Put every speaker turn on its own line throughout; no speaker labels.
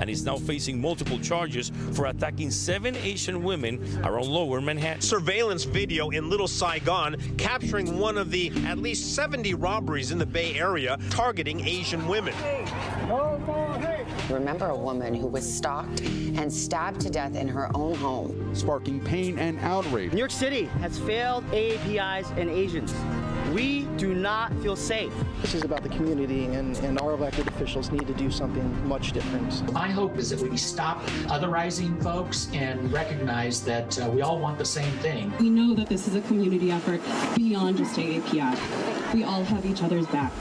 and is now facing multiple charges for attacking 7 Asian women around Lower Manhattan.
Surveillance video in Little Saigon capturing one of the at least 70 robberies in the Bay Area targeting Asian women.
Remember a woman who was stalked and stabbed to death in her own home,
sparking pain and outrage.
New York City has failed AAPIs and Asians. We do not feel safe.
This is about the community, and our elected officials need to do something much different.
My hope is that we stop otherizing folks and recognize that we all want the same thing.
We know that this is a community effort beyond just AAPI. We all have each other's back.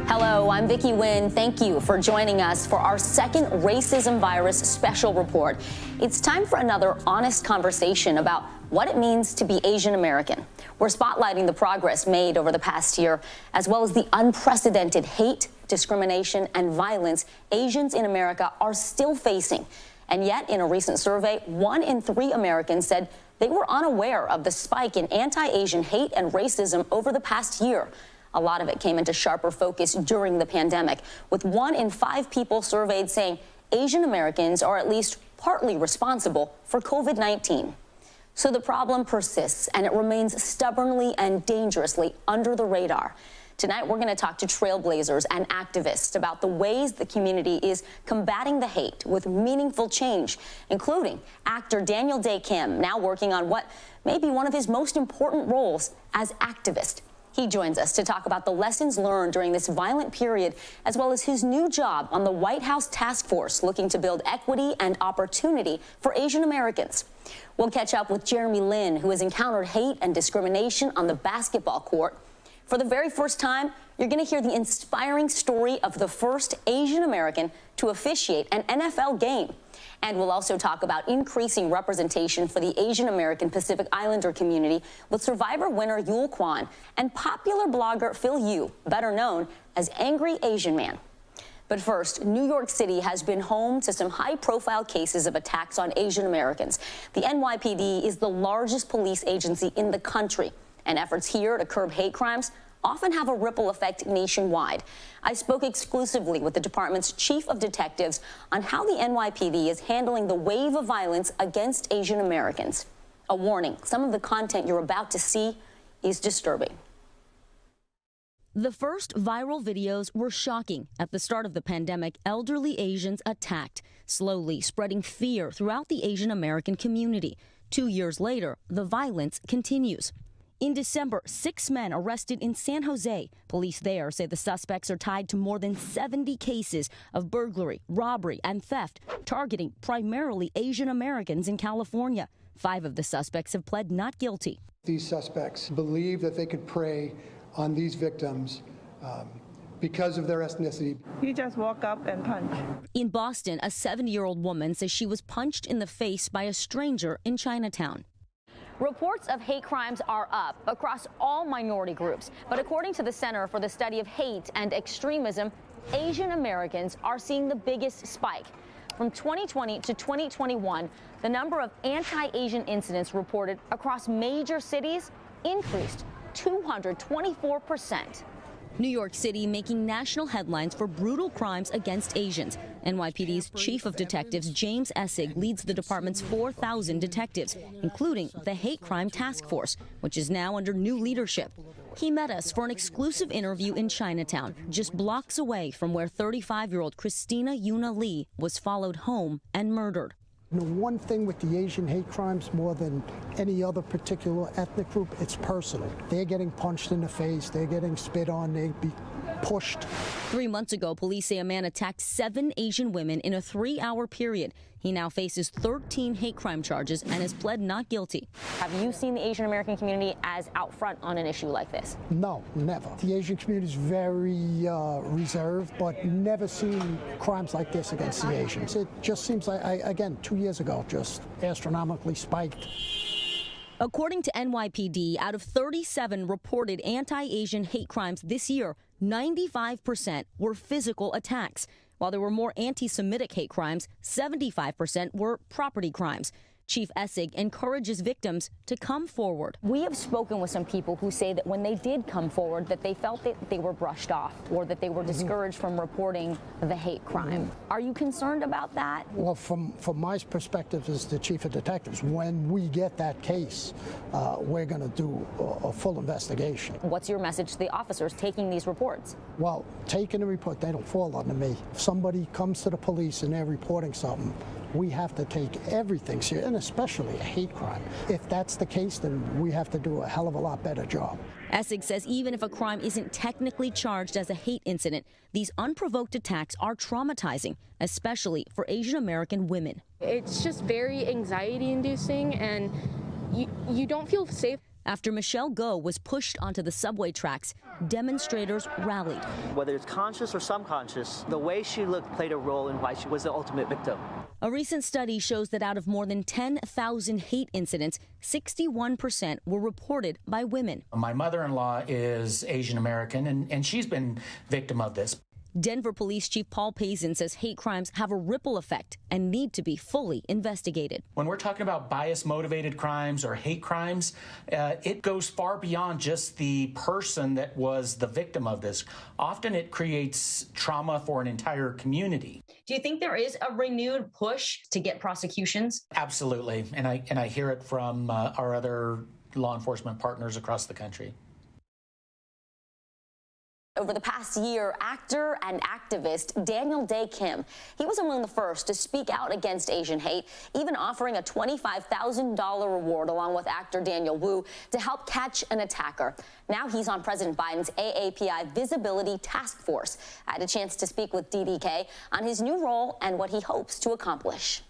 Hello, I'm Vicky Nguyen. Thank you for joining us for our second Racism Virus special report. It's time for another honest conversation about what it means to be Asian American. We're spotlighting the progress made over the past year, as well as the unprecedented hate, discrimination, and violence Asians in America are still facing. And yet, in a recent survey, 1 in 3 Americans said they were unaware of the spike in anti-Asian hate and racism over the past year. A lot of it came into sharper focus during the pandemic, with 1 in 5 people surveyed saying Asian Americans are at least partly responsible for COVID-19. So the problem persists, and it remains stubbornly and dangerously under the radar. Tonight, we're going to talk to trailblazers and activists about the ways the community is combating the hate with meaningful change, including actor Daniel Dae Kim, now working on what may be one of his most important roles as activist. He joins us to talk about the lessons learned during this violent period, as well as his new job on the White House task force looking to build equity and opportunity for Asian Americans. We'll catch up with Jeremy Lin, who has encountered hate and discrimination on the basketball court. For the very first time, you're going to hear the inspiring story of the first Asian American to officiate an NFL game. And we'll also talk about increasing representation for the Asian American Pacific Islander community with Survivor winner Yul Kwan and popular blogger Phil Yu, better known as Angry Asian Man. But first, New York City has been home to some high-profile cases of attacks on Asian Americans. The NYPD is the largest police agency in the country, and efforts here to curb hate crimes often have a ripple effect nationwide. I spoke exclusively with the department's chief of detectives on how the NYPD is handling the wave of violence against Asian Americans. A warning, some of the content you're about to see is disturbing.
The first viral videos were shocking. At the start of the pandemic, elderly Asians attacked, slowly spreading fear throughout the Asian American community. 2 years later, the violence continues. In December, 6 men arrested in San Jose. Police there say the suspects are tied to more than 70 cases of burglary, robbery, and theft, targeting primarily Asian Americans in California. 5 of the suspects have pled not guilty.
These suspects believe that they could prey on these victims because of their ethnicity.
You just walk up and punch.
In Boston, a 70-year-old woman says she was punched in the face by a stranger in Chinatown.
Reports of hate crimes are up across all minority groups. But according to the Center for the Study of Hate and Extremism, Asian Americans are seeing the biggest spike. From 2020 to 2021, the number of anti-Asian incidents reported across major cities increased 224%.
New York City making national headlines for brutal crimes against Asians. NYPD's chief of detectives, James Essig, leads the department's 4,000 detectives, including the Hate Crime Task Force, which is now under new leadership. He met us for an exclusive interview in Chinatown, just blocks away from where 35-year-old Christina Yuna Lee was followed home and murdered.
The one thing with the Asian hate crimes, more than any other particular ethnic group, it's personal. They're getting punched in the face, they're getting spit on, they be pushed.
3 months ago, police say a man attacked 7 Asian women in a 3-hour period. He now faces 13 hate crime charges and has pled not guilty.
Have you seen the Asian American community as out front on an issue like this?
No, never. The Asian community is very reserved, but never seen crimes like this against the Asians. It just seems like, again, 2 years ago, just astronomically spiked.
According to NYPD, out of 37 reported anti-Asian hate crimes this year, 95% were physical attacks. While there were more anti-Semitic hate crimes, 75% were property crimes. Chief Essig encourages victims to come forward.
We have spoken with some people who say that when they did come forward, that they felt that they were brushed off or that they were discouraged from reporting the hate crime. Are you concerned about that?
Well, from my perspective as the chief of detectives, when we get that case, we're going to do a full investigation.
What's your message to the officers taking these reports?
Well, taking a report, they don't fall under me. If somebody comes to the police and they're reporting something, we have to take everything serious, and especially a hate crime. If that's the case, then we have to do a hell of a lot better job.
Essig says even if a crime isn't technically charged as a hate incident, these unprovoked attacks are traumatizing, especially for Asian American women.
It's just very anxiety-inducing, and you don't feel safe.
After Michelle Go was pushed onto the subway tracks, demonstrators rallied.
Whether it's conscious or subconscious, the way she looked played a role in why she was the ultimate victim.
A recent study shows that out of more than 10,000 hate incidents, 61% were reported by women.
My mother-in-law is Asian American, and she's been victim of this.
Denver Police Chief Paul Pazin says hate crimes have a ripple effect and need to be fully investigated.
When we're talking about bias-motivated crimes or hate crimes, it goes far beyond just the person that was the victim of this. Often it creates trauma for an entire community.
Do you think there is a renewed push to get prosecutions?
Absolutely, and I hear it from our other law enforcement partners across the country.
Over the past year, actor and activist Daniel Dae Kim, he was among the first to speak out against Asian hate, even offering a $25,000 reward along with actor Daniel Wu to help catch an attacker. Now he's on President Biden's AAPI Visibility Task Force. I had a chance to speak with DDK on his new role and what he hopes to accomplish.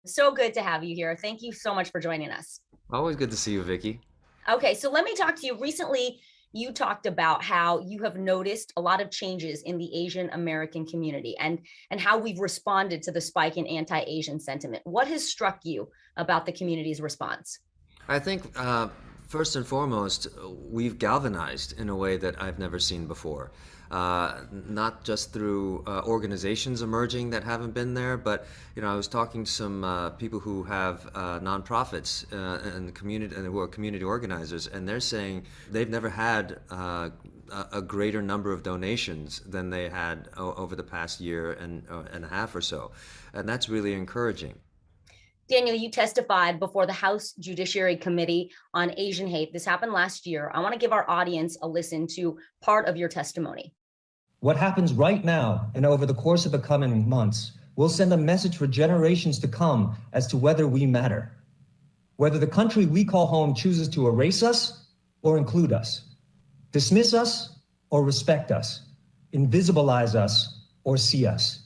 So good to have you here. Thank you so much for joining us.
Always good to see you, Vicky.
Okay, so let me talk to you. Recently, you talked about how you have noticed a lot of changes in the Asian American community and how we've responded to the spike in anti-Asian sentiment. What has struck you about the community's response?
I think first and foremost, we've galvanized in a way that I've never seen before. Not just through organizations emerging that haven't been there, but I was talking to some people who have nonprofits in the community and who are community organizers, and they're saying they've never had a greater number of donations than they had over the past year and a half or so, and that's really encouraging.
Daniel, you testified before the House Judiciary Committee on Asian hate. This happened last year. I want to give our audience a listen to part of your testimony.
What happens right now and over the course of the coming months will send a message for generations to come as to whether we matter, whether the country we call home chooses to erase us or include us, dismiss us or respect us, invisibilize us or see us.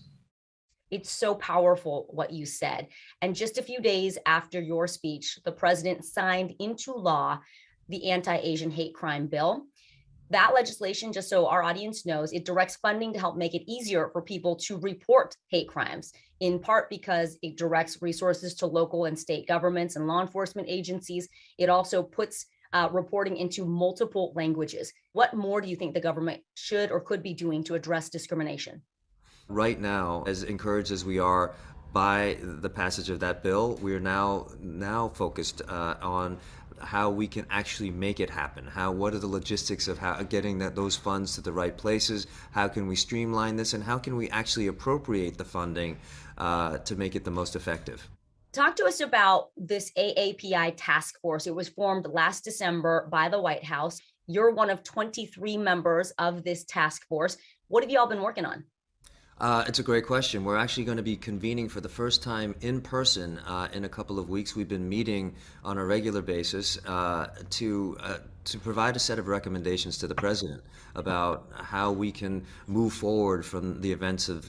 It's so powerful what you said. And just a few days after your speech, the president signed into law the anti-Asian hate crime bill. That legislation, just so our audience knows, it directs funding to help make it easier for people to report hate crimes, in part because it directs resources to local and state governments and law enforcement agencies. It also puts reporting into multiple languages. What more do you think the government should or could be doing to address discrimination?
Right now, as encouraged as we are by the passage of that bill, we are now focused on how we can actually make it happen. What are the logistics of how getting those funds to the right places? How can we streamline this, and how can we actually appropriate the funding to make it the most effective?
Talk to us about this AAPI task force. It was formed last December by the White House. You're one of 23 members of this task force. What have you all been working on?
It's a great question. We're actually going to be convening for the first time in person in a couple of weeks. We've been meeting on a regular basis to provide a set of recommendations to the president about how we can move forward from the events of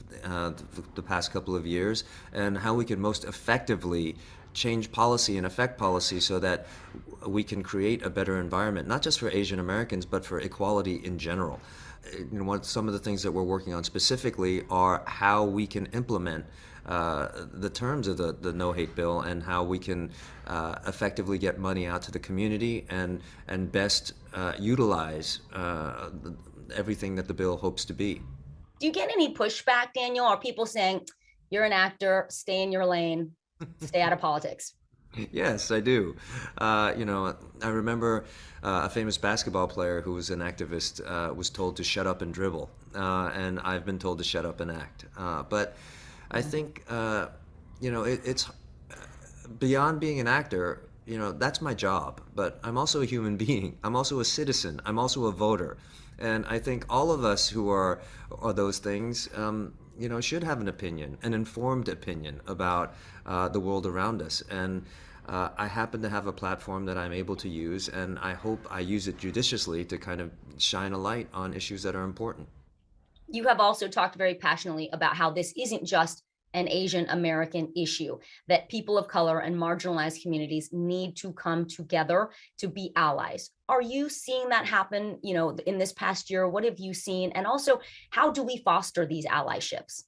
the past couple of years and how we can most effectively change policy and affect policy so that we can create a better environment, not just for Asian Americans, but for equality in general. Some of the things that we're working on specifically are how we can implement the terms of the No Hate Bill and how we can effectively get money out to the community and best utilize everything that the bill hopes to be.
Do you get any pushback, Daniel? Are people saying, you're an actor, stay in your lane, stay out of politics?
Yes, I do. I remember a famous basketball player who was an activist was told to shut up and dribble, and I've been told to shut up and act. But I think, it's beyond being an actor. That's my job, but I'm also a human being. I'm also a citizen. I'm also a voter. And I think all of us who are those things, should have an opinion, an informed opinion about the world around us. And I happen to have a platform that I'm able to use, and I hope I use it judiciously to kind of shine a light on issues that are important.
You have also talked very passionately about how this isn't just an Asian American issue, that people of color and marginalized communities need to come together to be allies. Are you seeing that happen, in this past year? What have you seen? And also, how do we foster these allyships?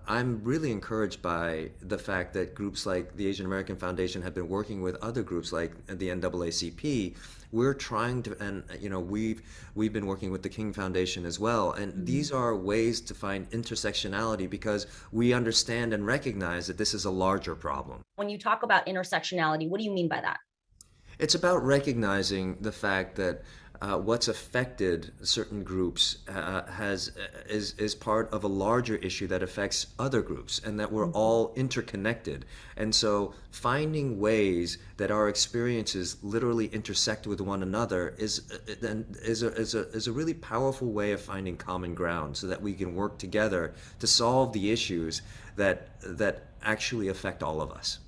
I'm really encouraged by the fact that groups like the Asian American Foundation have been working with other groups like the NAACP. We're trying to, and we've been working with the King Foundation as well. And these are ways to find intersectionality because we understand and recognize that this is a larger problem.
When you talk about intersectionality, what do you mean by that?
It's about recognizing the fact that what's affected certain groups is part of a larger issue that affects other groups, and that we're all interconnected. And so finding ways that our experiences literally intersect with one another is a really powerful way of finding common ground, so that we can work together to solve the issues that actually affect all of us.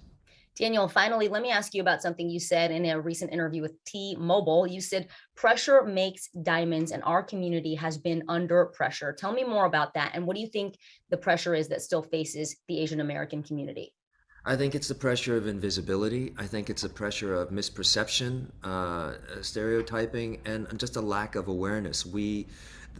Daniel, finally, let me ask you about something you said in a recent interview with T-Mobile. You said, pressure makes diamonds, and our community has been under pressure. Tell me more about that. And what do you think the pressure is that still faces the Asian American community?
I think it's the pressure of invisibility. I think it's a pressure of misperception, stereotyping, and just a lack of awareness.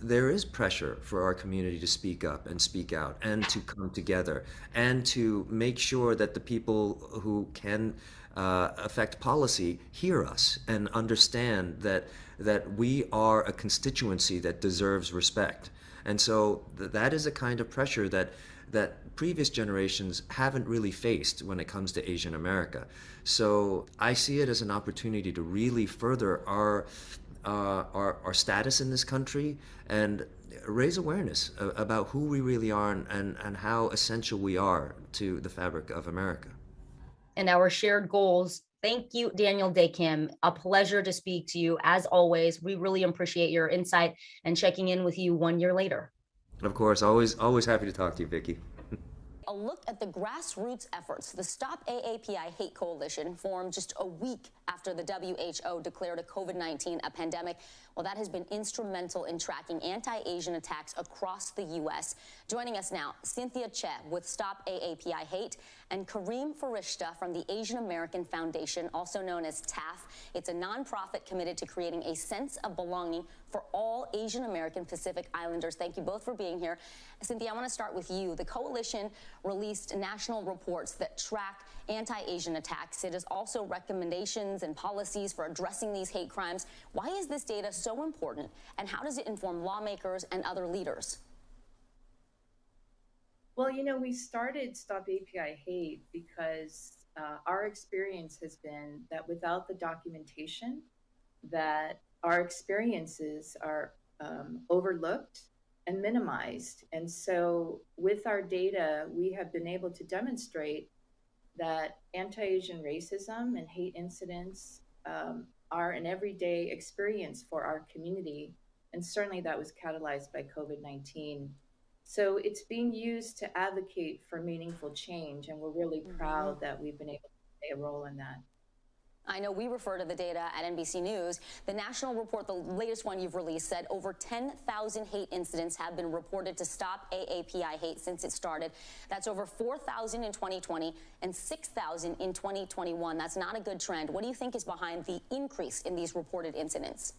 There is pressure for our community to speak up and speak out and to come together and to make sure that the people who can affect policy hear us and understand that we are a constituency that deserves respect. And so that is a kind of pressure that previous generations haven't really faced when it comes to Asian America. So I see it as an opportunity to really further our status in this country and raise awareness about who we really are and how essential we are to the fabric of America.
And our shared goals. Thank you, Daniel Dae Kim. A pleasure to speak to you. As always, we really appreciate your insight and checking in with you 1 year later.
Of course, always happy to talk to you, Vicky.
A look at the grassroots efforts. The Stop AAPI Hate Coalition formed just a week after the WHO declared a COVID-19 a pandemic. Well, that has been instrumental in tracking anti-Asian attacks across the U.S. Joining us now, Cynthia Che with Stop AAPI Hate and Kareem Farishta from the Asian American Foundation, also known as TAF. It's a nonprofit committed to creating a sense of belonging for all Asian American Pacific Islanders. Thank you both for being here. Cynthia, I want to start with you. The coalition released national reports that track anti-Asian attacks. It is also recommendations and policies for addressing these hate crimes. Why is this data so important, and how does it inform lawmakers and other leaders?
Well, we started Stop API Hate because our experience has been that without the documentation, that our experiences are overlooked and minimized. And so with our data, we have been able to demonstrate that anti-Asian racism and hate incidents are an everyday experience for our community. And certainly that was catalyzed by COVID-19. So it's being used to advocate for meaningful change. And we're really proud that we've been able to play a role in that.
I know we refer to the data at NBC News. The national report, the latest one you've released, said over 10,000 hate incidents have been reported to Stop AAPI Hate since it started. That's over 4,000 in 2020 and 6,000 in 2021. That's not a good trend. What do you think is behind the increase in these reported incidents?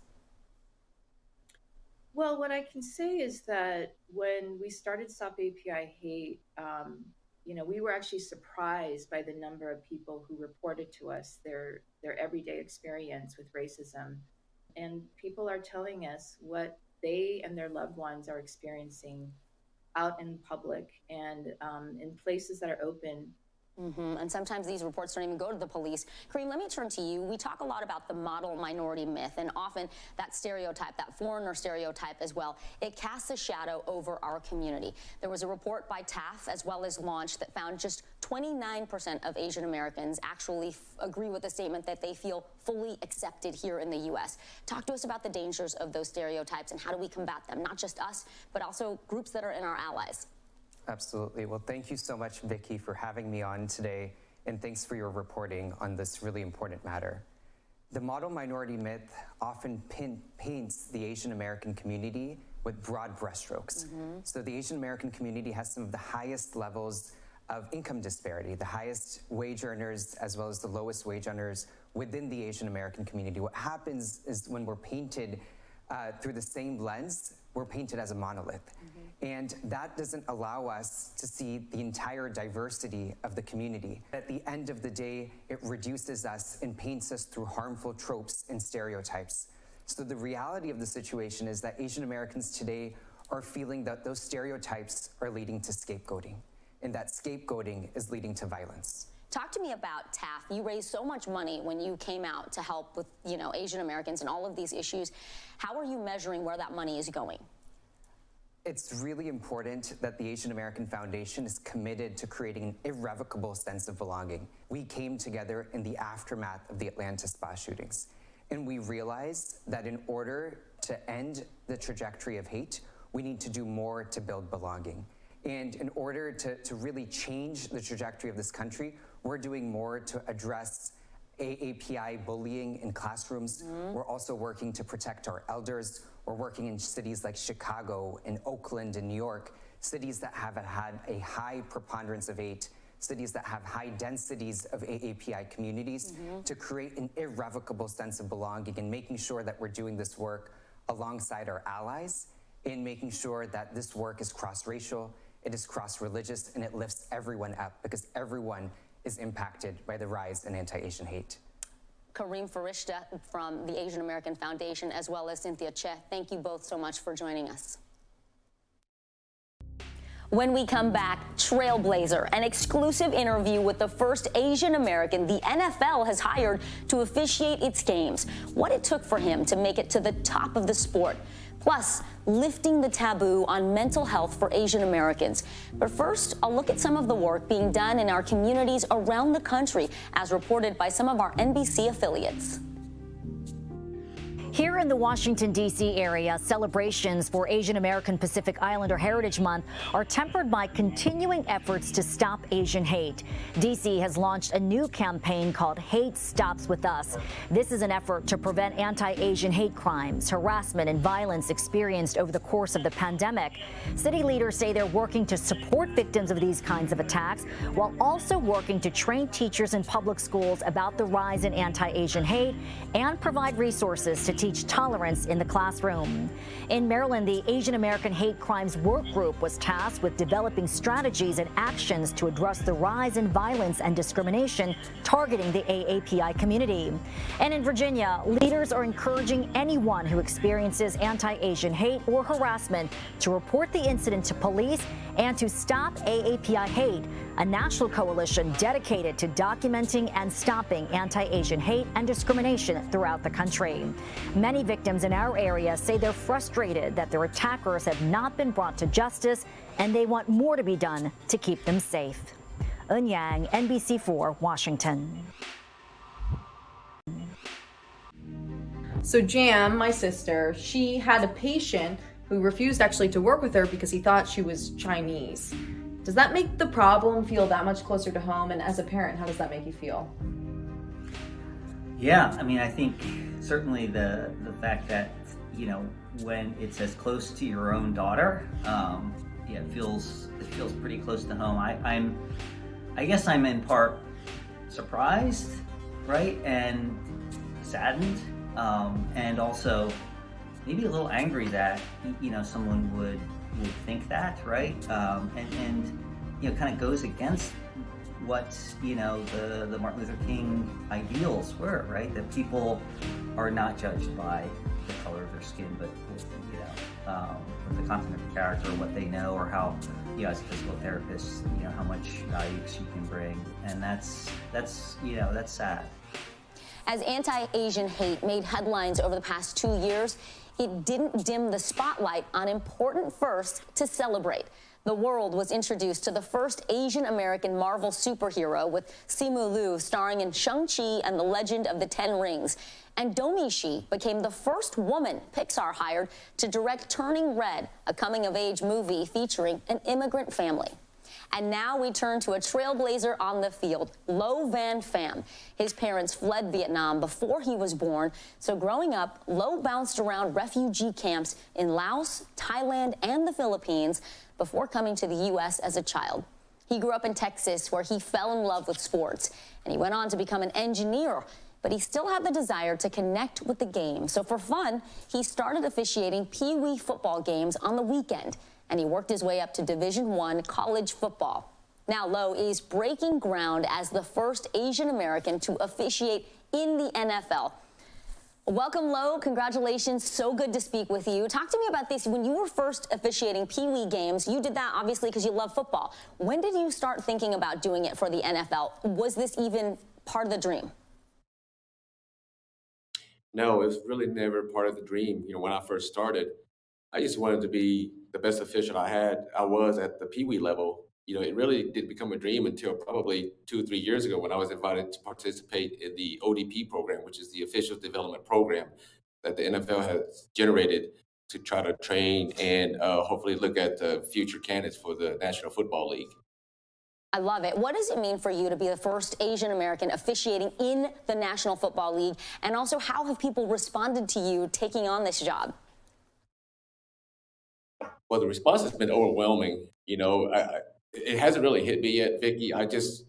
Well, what I can say is that when we started Stop API Hate, we were actually surprised by the number of people who reported to us their everyday experience with racism. And people are telling us what they and their loved ones are experiencing out in public and in places that are open.
And sometimes these reports don't even go to the police. Kareem, let me turn to you. We talk a lot about the model minority myth, and often that stereotype, that foreigner stereotype as well, it casts a shadow over our community. There was a report by TAF as well as Launch that found just 29% of Asian Americans actually agree with the statement that they feel fully accepted here in the U.S. Talk to us about the dangers of those stereotypes and how do we combat them, not just us, but also groups that are in our allies.
Absolutely. Well, thank you so much, Vicky, for having me on today, and thanks for your reporting on this really important matter. The model minority myth often paints the Asian American community with broad brushstrokes. So the Asian American community has some of the highest levels of income disparity, the highest wage earners as well as the lowest wage earners within the Asian American community. What happens is when we're painted through the same lens, we're painted as a monolith. And that doesn't allow us to see the entire diversity of the community. At the end of the day, it reduces us and paints us through harmful tropes and stereotypes. So the reality of the situation is that Asian Americans today are feeling that those stereotypes are leading to scapegoating, and that scapegoating is leading to violence.
Talk to me about TAF. You raised so much money when you came out to help with, Asian Americans and all of these issues. How are you measuring where that money is going?
It's really important that the Asian American Foundation is committed to creating an irrevocable sense of belonging. We came together in the aftermath of the Atlanta spa shootings, and we realized that in order to end the trajectory of hate, we need to do more to build belonging. And in order to really change the trajectory of this country, we're doing more to address AAPI bullying in classrooms. We're also working to protect our elders. We're working in cities like Chicago and Oakland and New York, cities that have had a high preponderance of hate, cities that have high densities of AAPI communities, to create an irrevocable sense of belonging, and making sure that we're doing this work alongside our allies, in making sure that this work is cross-racial, it is cross-religious, and it lifts everyone up, because everyone is impacted by the rise in anti-Asian hate.
Kareem Farishta from the Asian American Foundation, as well as Cynthia Che, thank you both so much for joining us. When we come back, Trailblazer, an exclusive interview with the first Asian American the NFL has hired to officiate its games. What it took for him to make it to the top of the sport. Plus, lifting the taboo on mental health for Asian Americans. But first, a look at some of the work being done in our communities around the country, as reported by some of our NBC affiliates.
Here in the Washington, D.C. area, celebrations for Asian American Pacific Islander Heritage Month are tempered by continuing efforts to stop Asian hate. D.C. has launched a new campaign called Hate Stops With Us. This is an effort to prevent anti-Asian hate crimes, harassment, and violence experienced over the course of the pandemic. City leaders say they're working to support victims of these kinds of attacks, while also working to train teachers in public schools about the rise in anti-Asian hate and provide resources to teach tolerance in the classroom. In Maryland, the Asian American Hate Crimes Work Group was tasked with developing strategies and actions to address the rise in violence and discrimination targeting the AAPI community. And in Virginia, leaders are encouraging anyone who experiences anti-Asian hate or harassment to report the incident to police and to Stop AAPI Hate, a national coalition dedicated to documenting and stopping anti-Asian hate and discrimination throughout the country. Many victims in our area say they're frustrated that their attackers have not been brought to justice, and they want more to be done to keep them safe. Eun Yang, NBC4, Washington.
So Jam, my sister, she had a patient who refused actually to work with her because he thought she was Chinese. Does that make the problem feel that much closer to home? And as a parent, how does that make you feel?
Yeah, I mean, I think certainly the fact that, when it's as close to your own daughter, it feels pretty close to home. I guess I'm in part surprised, right, and saddened, and also maybe a little angry that someone would think that, right, and kind of goes against what the Martin Luther King ideals were, right? That people are not judged by the color of their skin, but the content of the character, what they know, or how, you know, as a physical therapist, you know, how much value she can bring. And that's sad.
As anti-Asian hate made headlines over the past 2 years, it didn't dim the spotlight on important firsts to celebrate. The world was introduced to the first Asian-American Marvel superhero, with Simu Liu starring in Shang-Chi and the Legend of the Ten Rings. And Domee Shi became the first woman Pixar hired to direct Turning Red, a coming-of-age movie featuring an immigrant family. And now we turn to a trailblazer on the field, Lo Van Pham. His parents fled Vietnam before he was born, so growing up, Lo bounced around refugee camps in Laos, Thailand, and the Philippines before coming to the U.S. as a child. He grew up in Texas, where he fell in love with sports, and he went on to become an engineer, but he still had the desire to connect with the game. So for fun, he started officiating Pee Wee football games on the weekend, and he worked his way up to Division I college football. Now Lo is breaking ground as the first Asian American to officiate in the NFL. Welcome, Lo. Congratulations. So good to speak with you. Talk to me about this. When you were first officiating Pee Wee games, you did that obviously because you love football. When did you start thinking about doing it for the NFL? Was this even part of the dream?
No, it was really never part of the dream. You know, when I first started, I just wanted to be the best official I was at the Pee Wee level. You know, it really didn't become a dream until probably 2 or 3 years ago, when I was invited to participate in the ODP program, which is the Officials Development Program that the NFL has generated to try to train and hopefully look at the future candidates for the National Football League.
I love it. What does it mean for you to be the first Asian American officiating in the National Football League? And also, how have people responded to you taking on this job?
Well, the response has been overwhelming. You know, it hasn't really hit me yet, Vicky. I just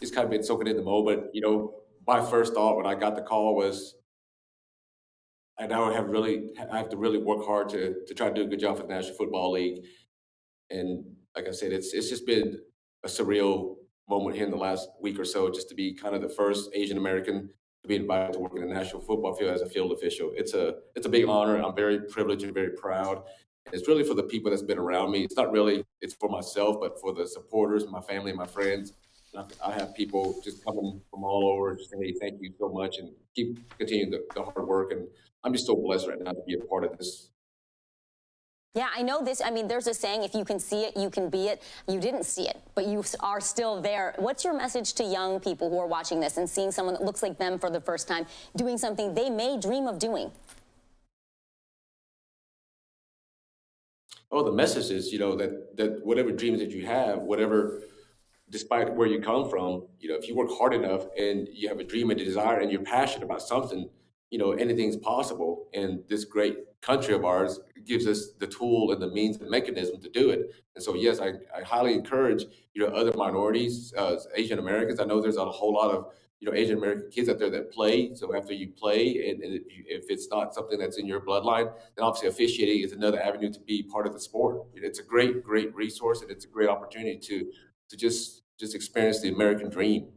kind of been soaking in the moment. You know, my first thought when I got the call was, I now have to really work hard to try to do a good job for the National Football League. And like I said, it's just been a surreal moment here in the last week or so, just to be kind of the first Asian American to be invited to work in the National Football field as a field official. It's a big honor. I'm very privileged and very proud. And it's really for the people that's been around me. It's not really, it's for myself, but for the supporters, my family, and my friends. I have people just coming from all over, just saying, hey, thank you so much, and keep continuing the hard work. And I'm just so blessed right now to be a part of this.
Yeah, I know this. I mean, there's a saying, if you can see it, you can be it. You didn't see it, but you are still there. What's your message to young people who are watching this and seeing someone that looks like them for the first time doing something they may dream of doing?
Oh, the message is, you know, that whatever dreams that you have, whatever, despite where you come from, you know, if you work hard enough and you have a dream and a desire and you're passionate about something, you know, anything's possible. And this great country of ours gives us the tool and the means and mechanism to do it. And so, yes, I highly encourage, you know, other minorities, Asian Americans. I know there's a whole lot of, you know, Asian American kids out there that play. So after you play, and if it's not something that's in your bloodline, then obviously officiating is another avenue to be part of the sport. It's a great resource, and it's a great opportunity to just experience the American dream.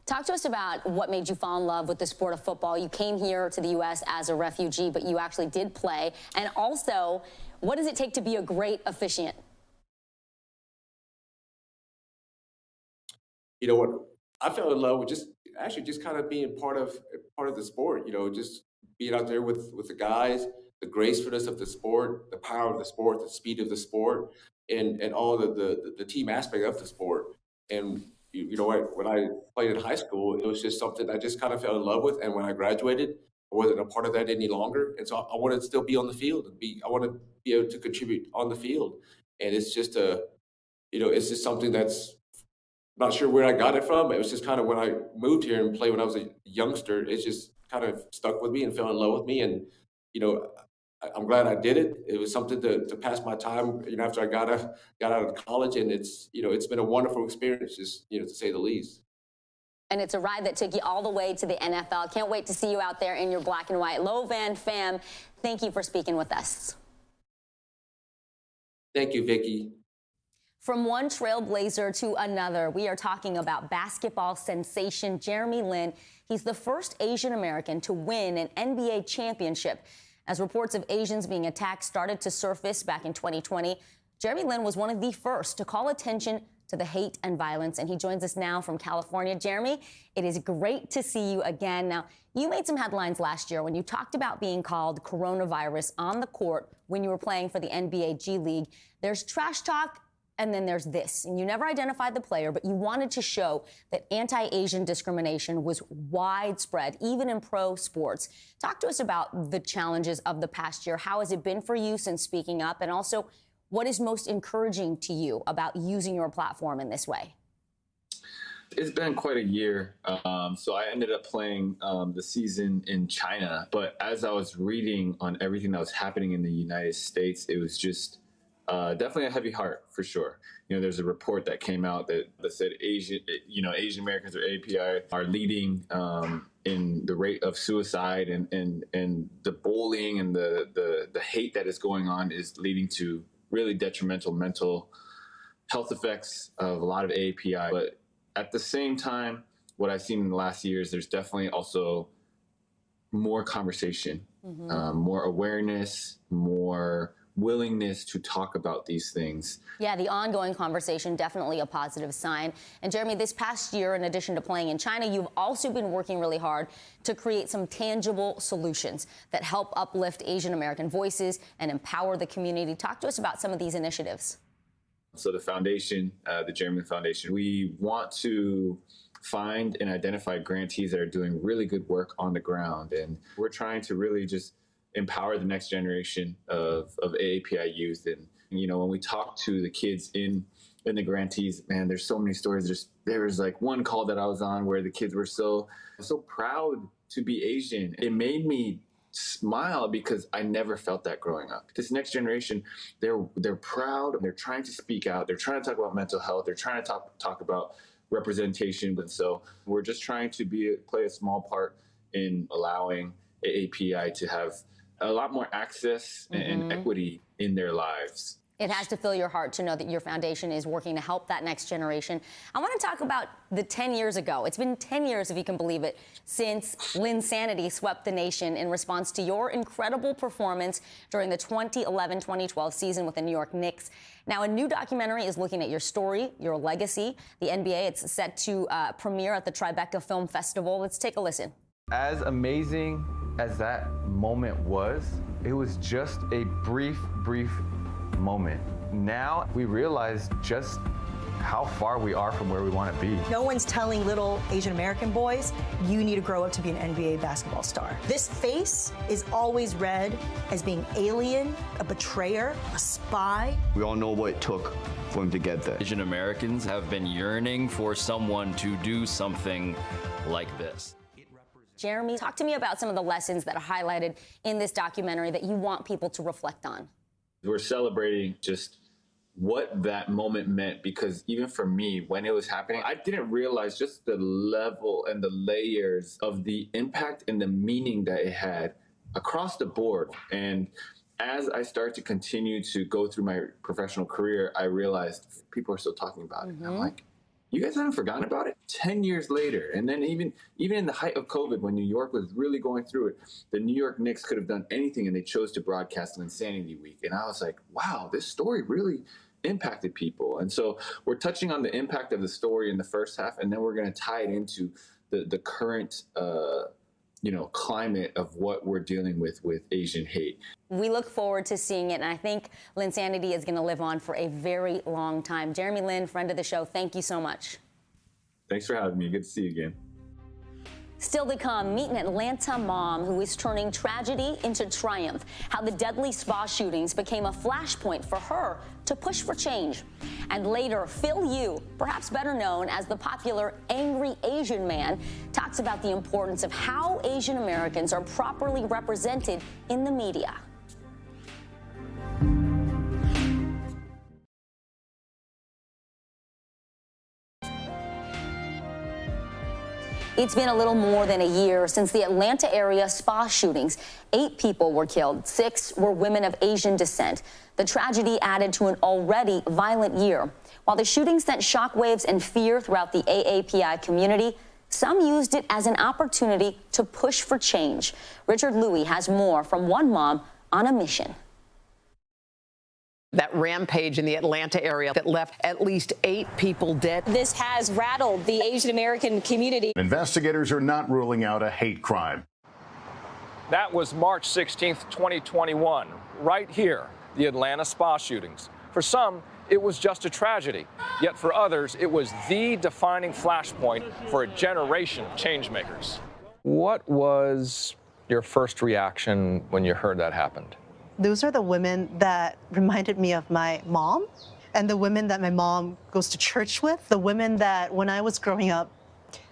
Talk to us about what made you fall in love with the sport of football. You came here to the U.S. as a refugee, but you actually did play. And also, what does it take to be a great officiant?
You know what? I fell in love with just kind of being part of the sport. You know, just being out there with the guys, the gracefulness of the sport, the power of the sport, the speed of the sport, and all the team aspect of the sport. And you know, when I played in high school, it was just something I just kind of fell in love with. And when I graduated, I wasn't a part of that any longer. And so I wanted to still be on the field and I want to be able to contribute on the field. And it's just it's just something that's not sure where I got it from. It was just kind of when I moved here and played when I was a youngster, it just kind of stuck with me and fell in love with me. And, you know, I'm glad I did it. It was something to pass my time, you know, after I got out of college, and it's been a wonderful experience, just, you know, to say the least.
And it's a ride that took you all the way to the NFL. Can't wait to see you out there in your black and white. Lo Van Pham, thank you for speaking with us.
Thank you, Vicky.
From one trailblazer to another, we are talking about basketball sensation Jeremy Lin. He's the first Asian American to win an NBA championship.
As reports of Asians being attacked started to surface back in 2020, Jeremy Lin was one of the first to call attention to the hate and violence, and he joins us now from California. Jeremy, it is great to see you again. Now, you made some headlines last year when you talked about being called coronavirus on the court when you were playing for the NBA G League. There's trash talk, and then there's this. And you never identified the player, but you wanted to show that anti-Asian discrimination was widespread, even in pro sports. Talk to us about the challenges of the past year. How has it been for you since speaking up? And also, what is most encouraging to you about using your platform in this way?
It's been quite a year. So I ended up playing the season in China. But as I was reading on everything that was happening in the United States, it was just definitely a heavy heart for sure. You know, there's a report that came out that said Asian Americans or API are leading in the rate of suicide, and the bullying and the hate that is going on is leading to really detrimental mental health effects of a lot of API. But at the same time, what I've seen in the last years, there's definitely also more conversation, more awareness, more willingness to talk about these things.
Yeah, the ongoing conversation, definitely a positive sign. And Jeremy, this past year, in addition to playing in China, you've also been working really hard to create some tangible solutions that help uplift Asian American voices and empower the community. Talk to us about some of these initiatives.
So the foundation, the Jeremy Lin Foundation, we want to find and identify grantees that are doing really good work on the ground. And we're trying to really just empower the next generation of AAPI youth. And, you know, when we talk to the kids in the grantees, man, there's so many stories. There was like one call that I was on where the kids were so proud to be Asian. It made me smile because I never felt that growing up. This next generation, they're proud. They're trying to speak out. They're trying to talk about mental health. They're trying to talk about representation. And so we're just trying to play a small part in allowing AAPI to have a lot more access and equity in their lives.
It has to fill your heart to know that your foundation is working to help that next generation. I want to talk about the 10 years ago. It's been 10 years, if you can believe it, since Linsanity swept the nation in response to your incredible performance during the 2011-2012 season with the New York Knicks. Now, a new documentary is looking at your story, your legacy. The NBA, it's set to premiere at the Tribeca Film Festival. Let's take a listen.
As amazing as that moment was, it was just a brief moment. Now we realize just how far we are from where we want to be.
No one's telling little Asian American boys, you need to grow up to be an NBA basketball star. This face is always read as being alien, a betrayer, a spy.
We all know what it took for him to get there.
Asian Americans have been yearning for someone to do something like this.
Jeremy, talk to me about some of the lessons that are highlighted in this documentary that you want people to reflect on.
We're celebrating just what that moment meant, because even for me, when it was happening, I didn't realize just the level and the layers of the impact and the meaning that it had across the board. And as I started to continue to go through my professional career, I realized people are still talking about it. And I'm like, you guys haven't forgotten about it? 10 years later. And then even in the height of COVID, when New York was really going through it, the New York Knicks could have done anything, and they chose to broadcast Linsanity Week. And I was like, wow, this story really impacted people. And so we're touching on the impact of the story in the first half, and then we're going to tie it into the current climate of what we're dealing with Asian hate.
We look forward to seeing it, and I think Linsanity is going to live on for a very long time. Jeremy Lin, friend of the show, thank you so much.
Thanks for having me. Good to see you again.
Still to come, meet an Atlanta mom who is turning tragedy into triumph. How the deadly spa shootings became a flashpoint for her to push for change. And later, Phil Yu, perhaps better known as the popular Angry Asian Man, talks about the importance of how Asian Americans are properly represented in the media. It's been a little more than a year since the Atlanta area spa shootings. 8 people were killed. 6 were women of Asian descent. The tragedy added to an already violent year. While the shooting sent shockwaves and fear throughout the AAPI community,
Some used it as an opportunity to push for change. Richard Louis has more from one mom on a mission.
That rampage in the Atlanta area that left at least 8 people dead.
This has rattled the Asian American community.
Investigators are not ruling out a hate crime.
That was March 16th, 2021, right here, the Atlanta spa shootings. For some, it was just a tragedy, yet for others, it was the defining flashpoint for a generation of changemakers. What was your first reaction when you heard that happened?
Those are the women that reminded me of my mom and the women that my mom goes to church with, the women that when I was growing up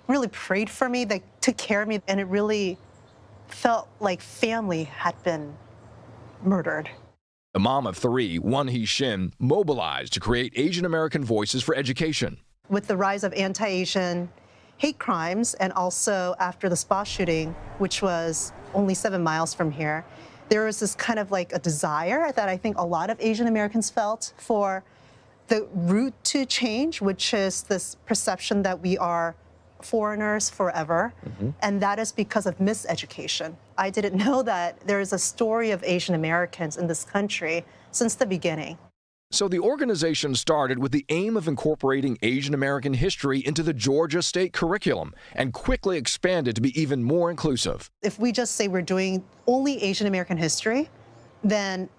really prayed for me, they took care of me, and it really felt like family had been murdered.
The mom of 3, Won-hee Shin, mobilized to create Asian American voices for education.
With the rise of anti-Asian hate crimes, and also after the spa shooting, which was only 7 miles from here, there was this kind of like a desire that I think a lot of Asian Americans felt for the route to change, which is this perception that we are foreigners forever, and that is because of miseducation. I didn't know that there is a story of Asian Americans in this country since the beginning.
So the organization started with the aim of incorporating Asian American history into the Georgia state curriculum and quickly expanded to be even more inclusive.
If we just say we're doing only Asian American history, then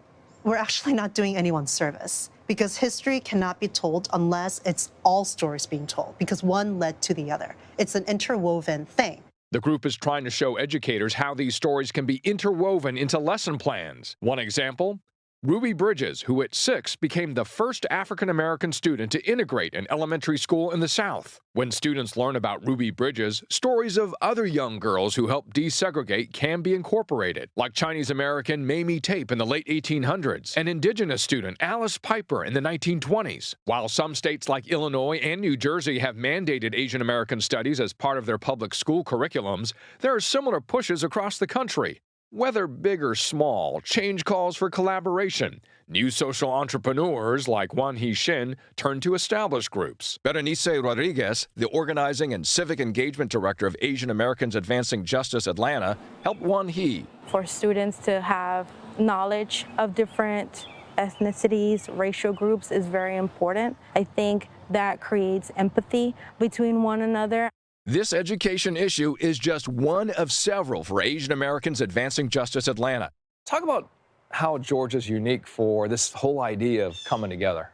we're actually not doing anyone service, because history cannot be told unless it's all stories being told, because one led to the other. It's an interwoven thing.
The group is trying to show educators how these stories can be interwoven into lesson plans. One example, Ruby Bridges, who at 6 became the first African-American student to integrate an elementary school in the South. When students learn about Ruby Bridges, stories of other young girls who helped desegregate can be incorporated, like Chinese-American Mamie Tape in the late 1800s and indigenous student Alice Piper in the 1920s. While some states like Illinois and New Jersey have mandated Asian American studies as part of their public school curriculums, there are similar pushes across the country. Whether big or small, change calls for collaboration. New social entrepreneurs like Won-hee Shin turn to established groups. Berenice Rodriguez, the organizing and civic engagement director of Asian Americans Advancing Justice Atlanta, helped Won-hee.
For students to have knowledge of different ethnicities, racial groups is very important. I think that creates empathy between one another.
This education issue is just one of several for Asian Americans Advancing Justice Atlanta.
Talk about how Georgia's unique for this whole idea of coming together.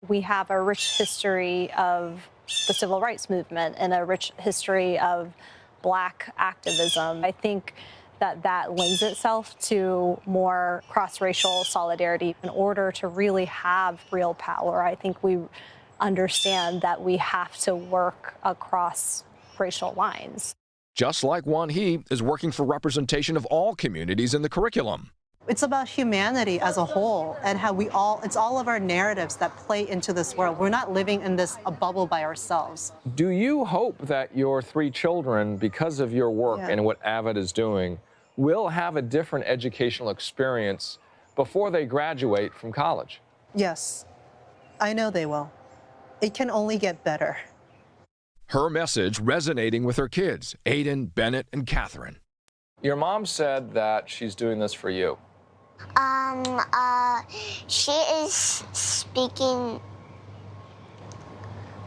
We have a rich history of the civil rights movement and a rich history of Black activism. I think that lends itself to more cross-racial solidarity. In order to really have real power, I think we understand that we have to work across racial lines.
Just like Won-hee is working for representation of all communities in the curriculum.
It's about humanity as a whole and how it's all of our narratives that play into this world. We're not living in a bubble by ourselves.
Do you hope that your 3 children, because of your work and what AVID is doing, will have a different educational experience before they graduate from college?
Yes, I know they will. It can only get better.
Her message resonating with her kids, Aiden, Bennett, and Catherine.
Your mom said that she's doing this for you.
She is speaking.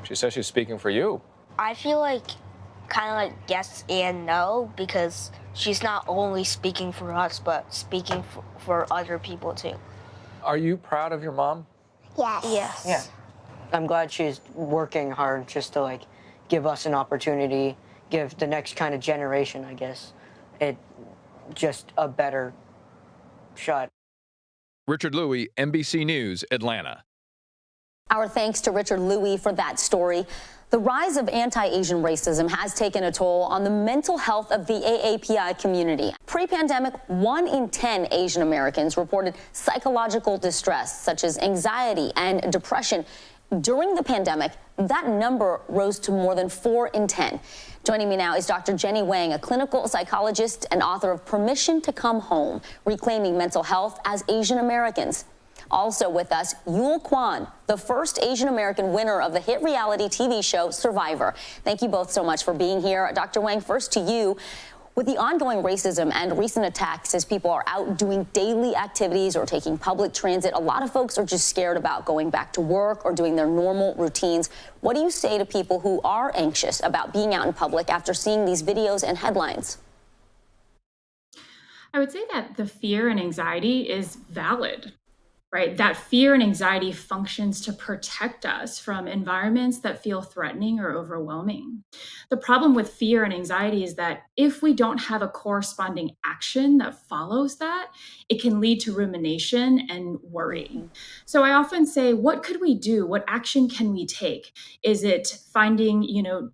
She says she's speaking for you.
I feel like kind of like yes and no, because she's not only speaking for us, but speaking for other people too.
Are you proud of your mom?
Yes. Yes.
Yeah. I'm glad she's working hard just to give us an opportunity, give the next kind of generation, I guess, just a better shot.
Richard Louis, NBC News, Atlanta.
Our thanks to Richard Louis for that story. The rise of anti-Asian racism has taken a toll on the mental health of the AAPI community. Pre-pandemic, 1 in 10 Asian Americans reported psychological distress, such as anxiety and depression. During the pandemic, that number rose to more than 4 in 10. Joining me now is Dr. Jenny Wang, a clinical psychologist and author of Permission to Come Home, Reclaiming Mental Health as Asian Americans. Also with us, Yul Kwon, the first Asian American winner of the hit reality TV show Survivor. Thank you both so much for being here. Dr. Wang, first to you. With the ongoing racism and recent attacks as people are out doing daily activities or taking public transit, a lot of folks are just scared about going back to work or doing their normal routines. What do you say to people who are anxious about being out in public after seeing these videos and headlines?
I would say that the fear and anxiety is valid, right? That fear and anxiety functions to protect us from environments that feel threatening or overwhelming. The problem with fear and anxiety is that if we don't have a corresponding action that follows that, it can lead to rumination and worry. So I often say, what could we do? What action can we take? Is it finding,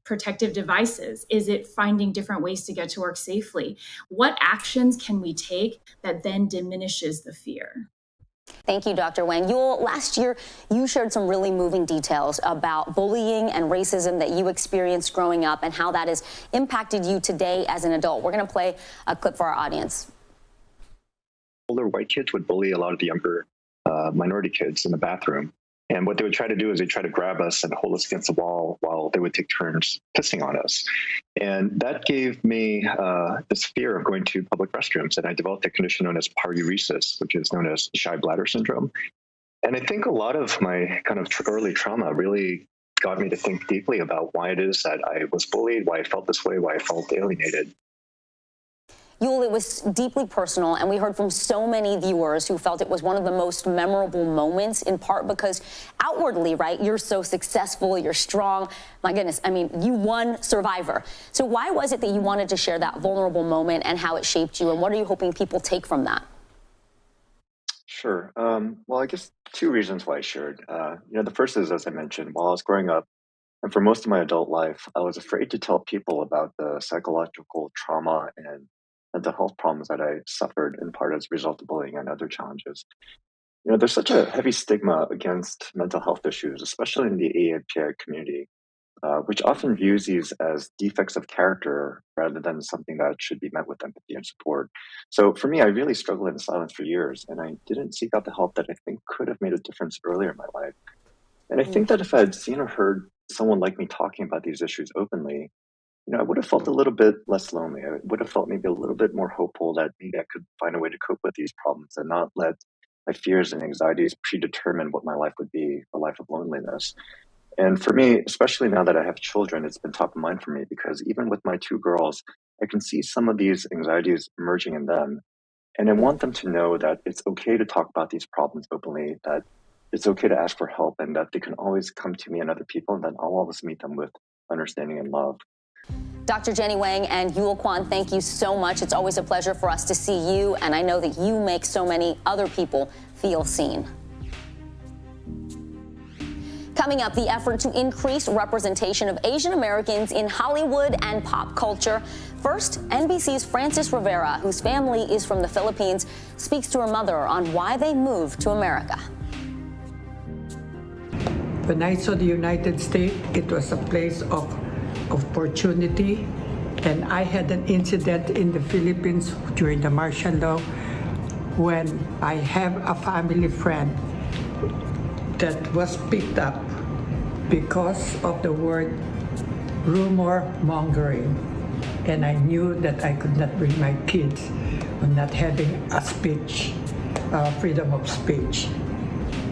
protective devices? Is it finding different ways to get to work safely? What actions can we take that then diminishes the fear?
Thank you, Dr. Wang. Yul, last year, you shared some really moving details about bullying and racism that you experienced growing up and how that has impacted you today as an adult. We're going to play a clip for our audience.
Older white kids would bully a lot of the younger minority kids in the bathroom. And what they would try to do is they try to grab us and hold us against the wall while they would take turns pissing on us. And that gave me this fear of going to public restrooms. And I developed a condition known as paruresis, which is known as shy bladder syndrome. And I think a lot of my kind of early trauma really got me to think deeply about why it is that I was bullied, why I felt this way, why I felt alienated.
Yul, it was deeply personal, and we heard from so many viewers who felt it was one of the most memorable moments, in part because outwardly, right, you're so successful, you're strong. My goodness, I mean, you won Survivor. So why was it that you wanted to share that vulnerable moment and how it shaped you, and what are you hoping people take from that?
Sure. Well, I guess two reasons why I shared. The first is, as I mentioned, while I was growing up, and for most of my adult life, I was afraid to tell people about the psychological trauma and mental health problems that I suffered in part as a result of bullying and other challenges. There's such a heavy stigma against mental health issues, especially in the AAPI community, which often views these as defects of character rather than something that should be met with empathy and support. So for me, I really struggled in silence for years, and I didn't seek out the help that I think could have made a difference earlier in my life. And I think that if I had seen or heard someone like me talking about these issues openly, I would have felt a little bit less lonely. I would have felt maybe a little bit more hopeful that maybe I could find a way to cope with these problems and not let my fears and anxieties predetermine what my life would be, a life of loneliness. And for me, especially now that I have children, it's been top of mind for me because even with my two girls, I can see some of these anxieties emerging in them. And I want them to know that it's okay to talk about these problems openly, that it's okay to ask for help, and that they can always come to me and other people, and then I'll always meet them with understanding and love.
Dr. Jenny Wang and Yul Kwon, thank you so much. It's always a pleasure for us to see you, and I know that you make so many other people feel seen. Coming up, the effort to increase representation of Asian Americans in Hollywood and pop culture. First, NBC's Frances Rivera, whose family is from the Philippines, speaks to her mother on why they moved to America.
When I saw the United States, it was a place of opportunity, and I had an incident in the Philippines during the martial law when I have a family friend that was picked up because of the word rumor mongering, and I knew that I could not bring my kids on not having a speech, freedom of speech.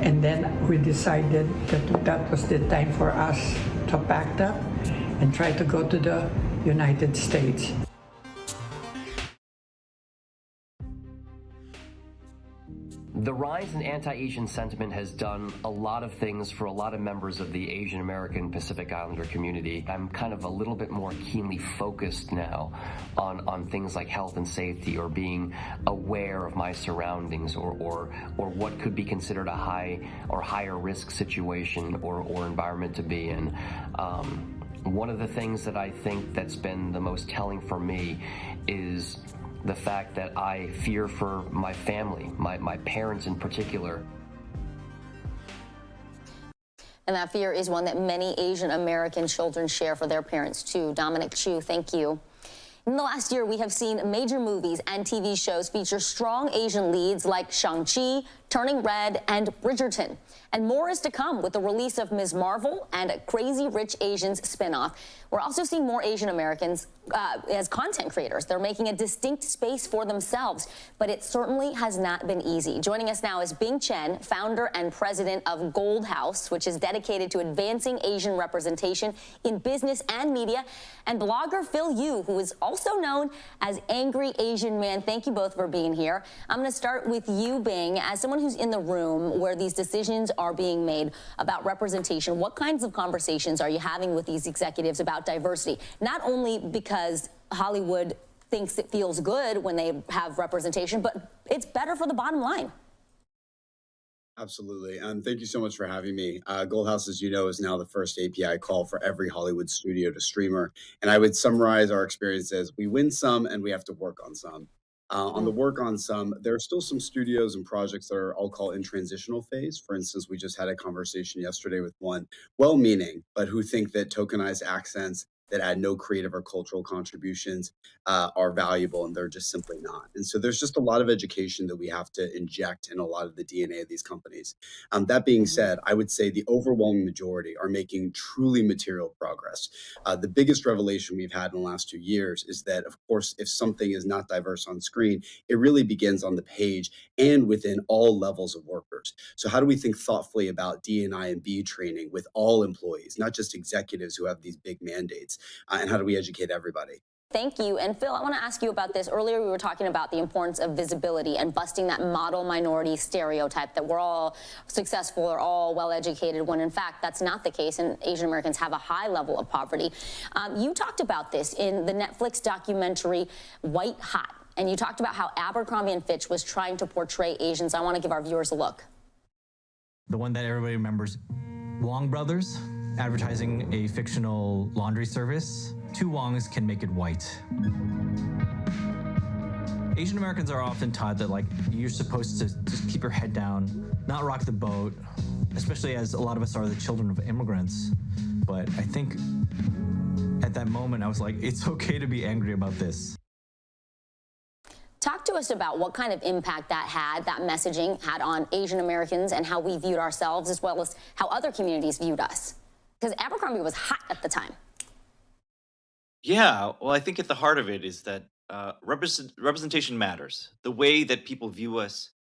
And then we decided that that was the time for us to pack up and try to go to the United States.
The rise in anti-Asian sentiment has done a lot of things for a lot of members of the Asian American Pacific Islander community. I'm kind of a little bit more keenly focused now on things like health and safety, or being aware of my surroundings, or what could be considered a high or higher risk situation or environment to be in. One of the things that I think that's been the most telling for me is the fact that I fear for my family, my parents in particular.
And that fear is one that many Asian American children share for their parents too. Dominic Chu, thank you. In the last year, we have seen major movies and TV shows feature strong Asian leads like Shang-Chi, Turning Red, and Bridgerton. And more is to come with the release of Ms. Marvel and Crazy Rich Asians spinoff. We're also seeing more Asian Americans as content creators. They're making a distinct space for themselves, but it certainly has not been easy. Joining us now is Bing Chen, founder and president of Gold House, which is dedicated to advancing Asian representation in business and media, and blogger Phil Yu, who is also known as Angry Asian Man. Thank you both for being here. I'm going to start with you, Bing. As someone who's in the room where these decisions are being made about representation, what kinds of conversations are you having with these executives about diversity? Not only because Hollywood thinks it feels good when they have representation, but it's better for the bottom line.
Absolutely. Thank you so much for having me. Gold House, as you know, is now the first API call for every Hollywood studio to streamer. And I would summarize our experience as we win some and we have to work on some. On the work on some, there are still some studios and projects that are, I'll call, in transitional phase. For instance, we just had a conversation yesterday with one well-meaning, but who think that tokenized accents that add no creative or cultural contributions are valuable, and they're just simply not. And so there's just a lot of education that we have to inject in a lot of the DNA of these companies. That being said, I would say the overwhelming majority are making truly material progress. The biggest revelation we've had in the last 2 years is that, of course, if something is not diverse on screen, it really begins on the page and within all levels of workers. So how do we think thoughtfully about D&I and B training with all employees, not just executives who have these big mandates? And how do we educate everybody?
Thank you. And Phil, I want to ask you about this. Earlier, we were talking about the importance of visibility and busting that model minority stereotype that we're all successful or all well-educated, when in fact, that's not the case, and Asian Americans have a high level of poverty. You talked about this in the Netflix documentary White Hot, and you talked about how Abercrombie & Fitch was trying to portray Asians. I want to give our viewers a look.
The one that everybody remembers, Wong Brothers, advertising a fictional laundry service. 2 Wongs can make it white. Asian Americans are often taught that, like, you're supposed to just keep your head down, not rock the boat, especially as a lot of us are the children of immigrants. But I think at that moment, I was like, it's okay to be angry about this.
Talk to us about what kind of impact that messaging had on Asian Americans and how we viewed ourselves, as well as how other communities viewed us. Because Abercrombie was hot at the time.
Yeah, well, I think at the heart of it is that representation matters. The way that people view us,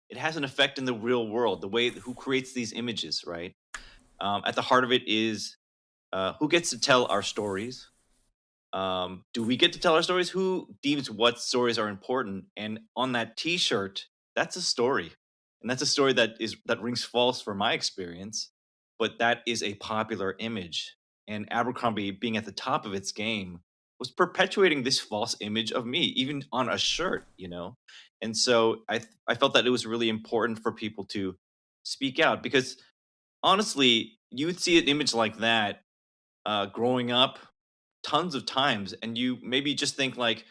it has an effect in the real world, the way who creates these images, right? At the heart of it is who gets to tell our stories. Do we get to tell our stories? Who deems what stories are important? And on that T-shirt, that's a story. And that's a story that rings false for my experience, but that is a popular image. And Abercrombie, being at the top of its game, was perpetuating this false image of me, even on a shirt, you know? And so I felt that it was really important for people to speak out, because honestly, you would see an image like that growing up tons of times, and you maybe just think like,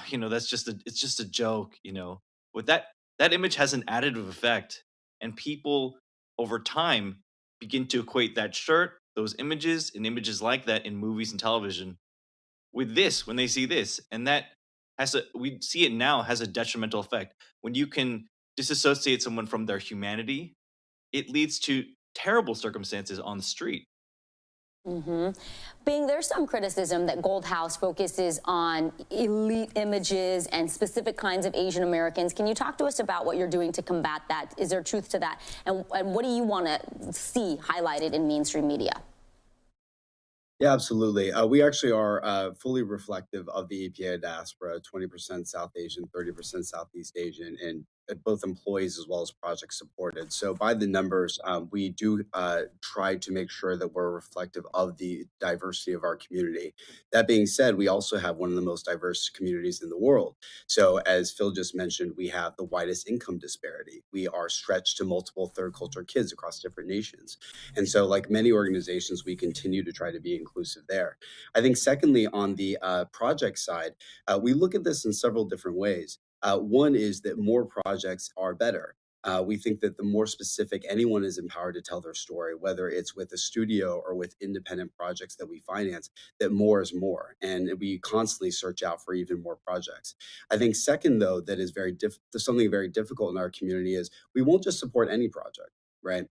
you know, it's just a joke, you know? But that image has an additive effect, and people over time begin to equate that shirt, those images, and images like that in movies and television with this when they see this. And that we see it now has a detrimental effect. When you can disassociate someone from their humanity, it leads to terrible circumstances on the street.
Bing, there's some criticism that Gold House focuses on elite images and specific kinds of Asian Americans. Can you talk to us about what you're doing to combat that? Is there truth to that? And what do you want to see highlighted in mainstream media?
Yeah, absolutely. We actually are fully reflective of the API diaspora, 20% South Asian, 30% Southeast Asian, and both employees as well as project supported. So by the numbers, we do try to make sure that we're reflective of the diversity of our community. That being said, we also have one of the most diverse communities in the world. So as Phil just mentioned, we have the widest income disparity. We are stretched to multiple third culture kids across different nations. And so like many organizations, we continue to try to be inclusive there. I think secondly, on the project side, we look at this in several different ways. One is that more projects are better. We think that the more specific anyone is empowered to tell their story, whether it's with a studio or with independent projects that we finance, that more is more. And we constantly search out for even more projects. I think second, though, that is something very difficult in our community is we won't just support any project. Right.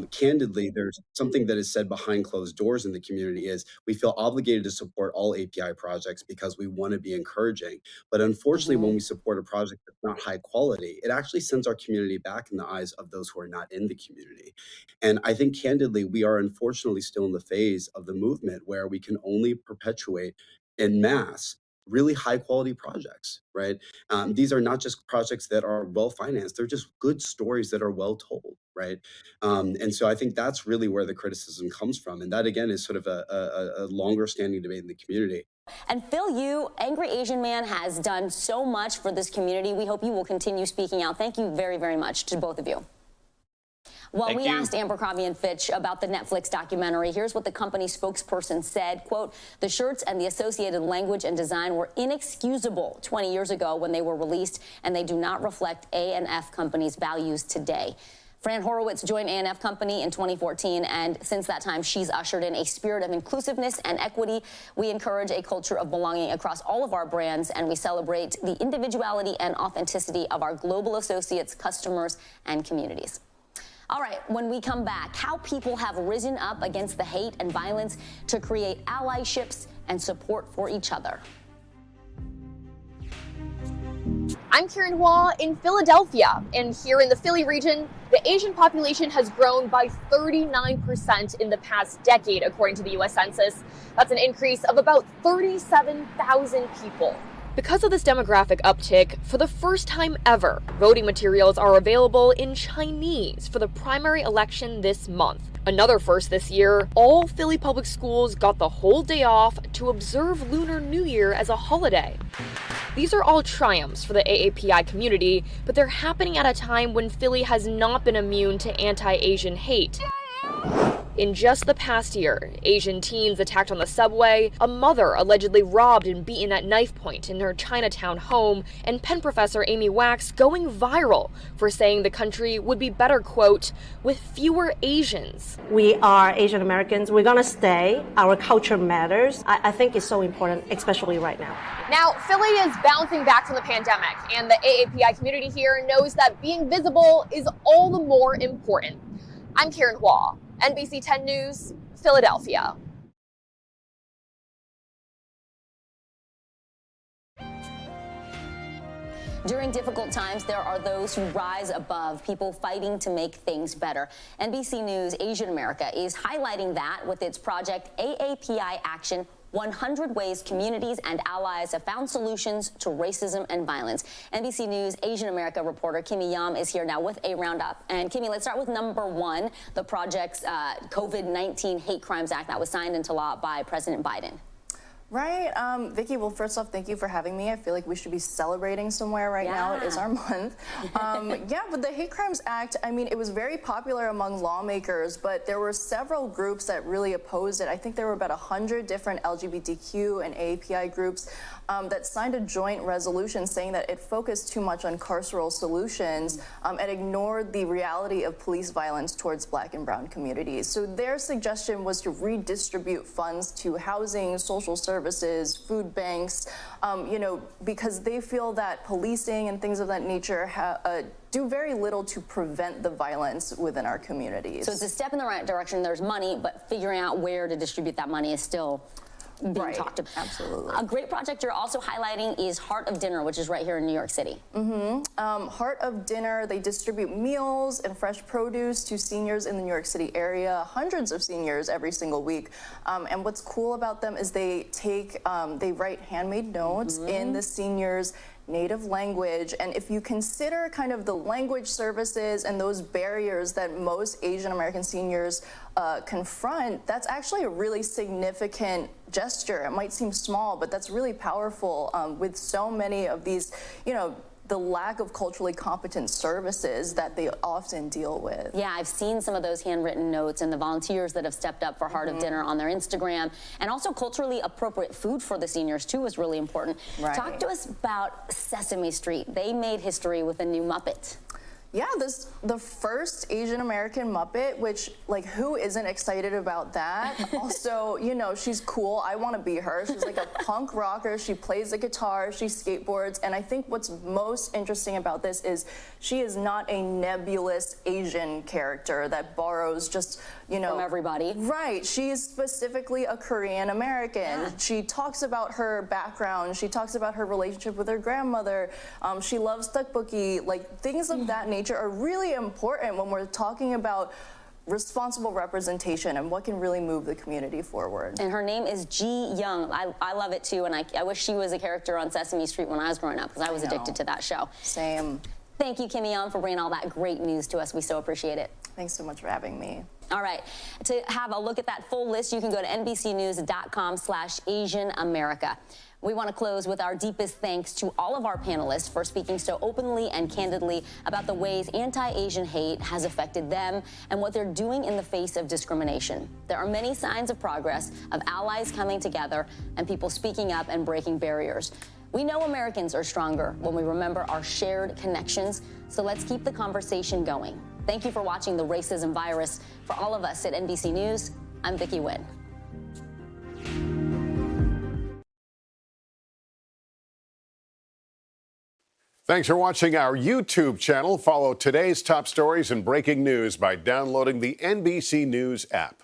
Candidly, there's something that is said behind closed doors in the community is we feel obligated to support all API projects because we want to be encouraging. But unfortunately, when we support a project that's not high quality, it actually sends our community back in the eyes of those who are not in the community. And I think candidly, we are unfortunately still in the phase of the movement where we can only perpetuate en masse really high quality projects, right? These are not just projects that are well financed, they're just good stories that are well told, right? And so I think that's really where the criticism comes from. And that again is sort of a longer standing debate in the community.
And Phil Yu, Angry Asian Man, has done so much for this community. We hope you will continue speaking out. Thank you very, very much to both of you. Well, we asked Abercrombie & Fitch about the Netflix documentary. Here's what the company spokesperson said, quote, "The shirts and the associated language and design were inexcusable 20 years ago when they were released, and they do not reflect A&F Company's values today." Fran Horowitz joined A&F Company in 2014, and since that time, she's ushered in a spirit of inclusiveness and equity. We encourage a culture of belonging across all of our brands, and we celebrate the individuality and authenticity of our global associates, customers, and communities. All right, when we come back, how people have risen up against the hate and violence to create allyships and support for each other.
I'm Karen Hua in Philadelphia, and here in the Philly region, the Asian population has grown by 39% in the past decade, according to the U.S. Census. That's an increase of about 37,000 people. Because of this demographic uptick, for the first time ever, voting materials are available in Chinese for the primary election this month. Another first this year, all Philly public schools got the whole day off to observe Lunar New Year as a holiday. These are all triumphs for the AAPI community, but they're happening at a time when Philly has not been immune to anti-Asian hate. In just the past year, Asian teens attacked on the subway, a mother allegedly robbed and beaten at knife point in her Chinatown home, and Penn professor Amy Wax going viral for saying the country would be better, quote, with fewer Asians.
We are Asian Americans. We're going to stay. Our culture matters. I think it's so important, especially right now.
Now, Philly is bouncing back from the pandemic, and the AAPI community here knows that being visible is all the more important. I'm Karen Hua, NBC 10 News, Philadelphia.
During difficult times, there are those who rise above, people fighting to make things better. NBC News Asian America is highlighting that with its project AAPI Action, 100 ways communities and allies have found solutions to racism and violence. NBC News Asian America reporter Kimmy Yam is here now with a roundup. And Kimmy, let's start with number one, the project's COVID-19 Hate Crimes Act that was signed into law by President Biden.
Right. Vicky, well, first off, thank you for having me. I feel like we should be celebrating somewhere right now. It is our month. Yeah, but the Hate Crimes Act, I mean, it was very popular among lawmakers, but there were several groups that really opposed it. I think there were about 100 different LGBTQ and AAPI groups that signed a joint resolution saying that it focused too much on carceral solutions and ignored the reality of police violence towards Black and brown communities. So their suggestion was to redistribute funds to housing, social services, food banks, you know, because they feel that policing and things of that nature do very little to prevent the violence within our communities.
So it's a step in the right direction. There's money, but figuring out where to distribute that money is still being talked about.
Absolutely.
A great project you're also highlighting is Heart of Dinner, which is right here in New York City.
Heart of Dinner, they distribute meals and fresh produce to seniors in the New York City area, hundreds of seniors every single week. And what's cool about them is they write handmade notes in the seniors' native language. And if you consider kind of the language services and those barriers that most Asian American seniors confront, that's actually a really significant gesture. It might seem small, but that's really powerful with so many of these, you know, the lack of culturally competent services that they often deal with.
Yeah, I've seen some of those handwritten notes and the volunteers that have stepped up for Heart of Dinner on their Instagram. And also culturally appropriate food for the seniors, too, is really important.
Right.
Talk to us about Sesame Street. They made history with a new Muppet.
Yeah, the first Asian American Muppet, which, like, who isn't excited about that? Also, you know, she's cool. I want to be her. She's like a punk rocker. She plays the guitar. She skateboards. And I think what's most interesting about this is she is not a nebulous Asian character that borrows just, you know,
from everybody.
Right. She's specifically a Korean American.
Yeah.
She talks about her background. She talks about her relationship with her grandmother. She loves tteokbokki. Like, things of that nature are really important when we're talking about responsible representation and what can really move the community forward.
And her name is Ji Young. I love it too, and I wish she was a character on Sesame Street when I was growing up, because I was addicted to that show.
Same.
Thank you, Kim Young, for bringing all that great news to us. We so appreciate it.
Thanks so much for having me.
All right. To have a look at that full list, you can go to NBCnews.com/Asian America. We want to close with our deepest thanks to all of our panelists for speaking so openly and candidly about the ways anti-Asian hate has affected them and what they're doing in the face of discrimination. There are many signs of progress, of allies coming together, and people speaking up and breaking barriers. We know Americans are stronger when we remember our shared connections, so let's keep the conversation going. Thank you for watching The Racism Virus. For all of us at NBC News, I'm Vicky Nguyen.
Thanks for watching our YouTube channel. Follow today's top stories and breaking news by downloading the NBC News app.